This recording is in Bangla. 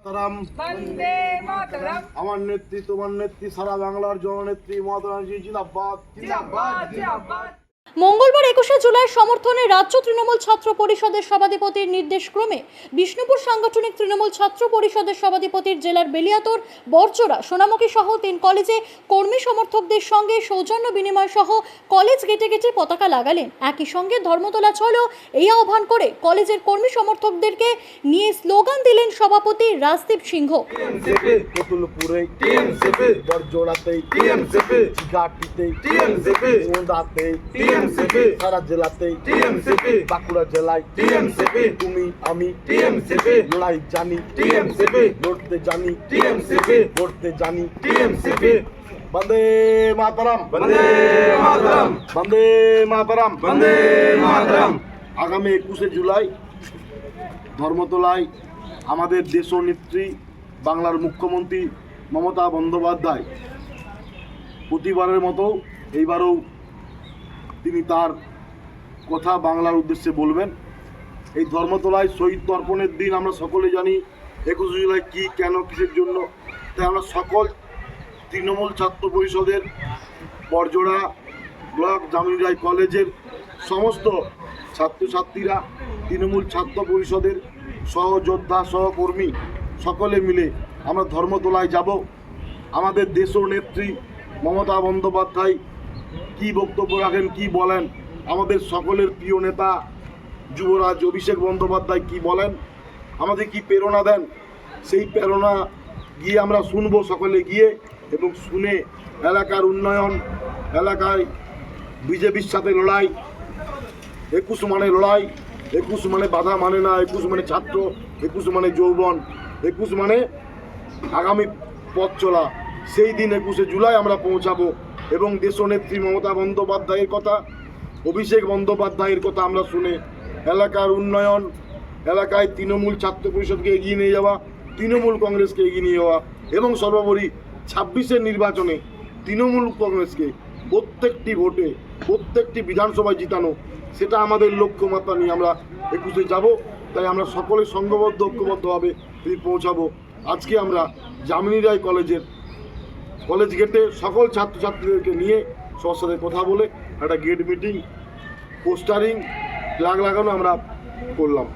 মাতারাম বন্দে মাতরম। আমার নেত্রী তোমার নেত্রী সারা বাংলার জননেত্রী মমতা ব্যানার্জি জিন্দাবাদ জিন্দাবাদ জিন্দাবাদ। মঙ্গলবার 21শে জুলাই সমর্থনে রাজ্য তৃণমূল ছাত্র পরিষদের সভাধিপতির নির্দেশক্রমে বিষ্ণুপুর সাংগঠনিক তৃণমূল ছাত্র পরিষদের সভাধিপতির জেলার বেলিয়াতোর বরচোরা সোনামুখী সহ 3 কলেজে কর্মী সমর্থকদের সঙ্গে সৌজন্য বিনিময় সহ কলেজ গেটে গেটে পতাকা লাগালেন। একই সঙ্গে ধর্মতলা চলো এই আহ্বান করে কলেজের কর্মী সমর্থকদেরকে নিয়ে স্লোগান দিলেন সভাপতি রাজদীপ সিংহ। কতুলপুরে টিএমসিপি, বরজোড়াতে টিএমসিপি, ঘাটিতে টিএমসিপি, ওন্দাতে টিএমসিপি, সারা জেলাতে টিএমসিপি, বাঁকুড়া জেলায় টিএমসিপি, তুমি আমি টিএমসিপি, লড়াই জানি টিএমসিপি, লড়তে জানি টিএমসিপি, লড়তে জানি টিএমসিপি। বন্দে মাতরম, বন্দে মাতরম, বন্দে মাতরম, বন্দে মাতরম। আগামী 21শে জুলাই ধর্মতলায় আমাদের দেশনেত্রী বাংলার মুখ্যমন্ত্রী মমতা বন্দ্যোপাধ্যায় প্রতিবারের মতো এইবারও তিনি তার কথা বাংলার উদ্দেশ্যে বলবেন। এই ধর্মতলায় শহীদ তর্পণের দিন আমরা সকলে জানি 21শে জুলাই কী, কেন, কিসের জন্য। তাই আমরা সকল তৃণমূল ছাত্র পরিষদের বরজোড়া ব্লক জামিনীরাই কলেজের সমস্ত ছাত্রছাত্রীরা, তৃণমূল ছাত্র পরিষদের সহযোদ্ধা সহকর্মী সকলে মিলে আমরা ধর্মতলায় যাব। আমাদের দেশনেত্রী মমতা বন্দ্যোপাধ্যায় কী বক্তব্য রাখেন, কি বলেন, আমাদের সকলের প্রিয় নেতা যুবরাজ অভিষেক বন্দ্যোপাধ্যায় কি বলেন, আমাদের কি প্রেরণা দেন, সেই প্রেরণা গিয়ে আমরা শুনবো সকলে গিয়ে, এবং শুনে এলাকার উন্নয়ন, এলাকায় বিজেপির সাথে লড়াই, 21 মানে লড়াই, 21 মানে বাধা মানে না, 21 মানে ছাত্র, 21 মানে যৌবন, 21 মানে আগামী পথ চলা। সেই দিন 21শে জুলাই আমরা পৌঁছাবো এবং দেশনেত্রী মমতা বন্দ্যোপাধ্যায়ের কথা, অভিষেক বন্দ্যোপাধ্যায়ের কথা আমরা শুনে এলাকার উন্নয়ন, এলাকায় তৃণমূল ছাত্র পরিষদকে এগিয়ে নিয়ে যাওয়া, তৃণমূল কংগ্রেসকে এগিয়ে নিয়ে যাওয়া এবং সর্বোপরি 26শে নির্বাচনে তৃণমূল কংগ্রেসকে প্রত্যেকটি ভোটে প্রত্যেকটি বিধানসভায় জিতানো, সেটা আমাদের লক্ষ্যমাত্রা নিয়ে আমরা 21শে যাব। তাই আমরা সকলে সংঘবদ্ধ ঐক্যবদ্ধভাবে পৌঁছাবো। আজকে আমরা জামিনীরাই কলেজ গেটে সকল ছাত্রছাত্রীদেরকে নিয়ে সবার সাথে কথা বলে একটা গেট মিটিং, পোস্টারিং, ফ্ল্যাগ লাগানো আমরা করলাম।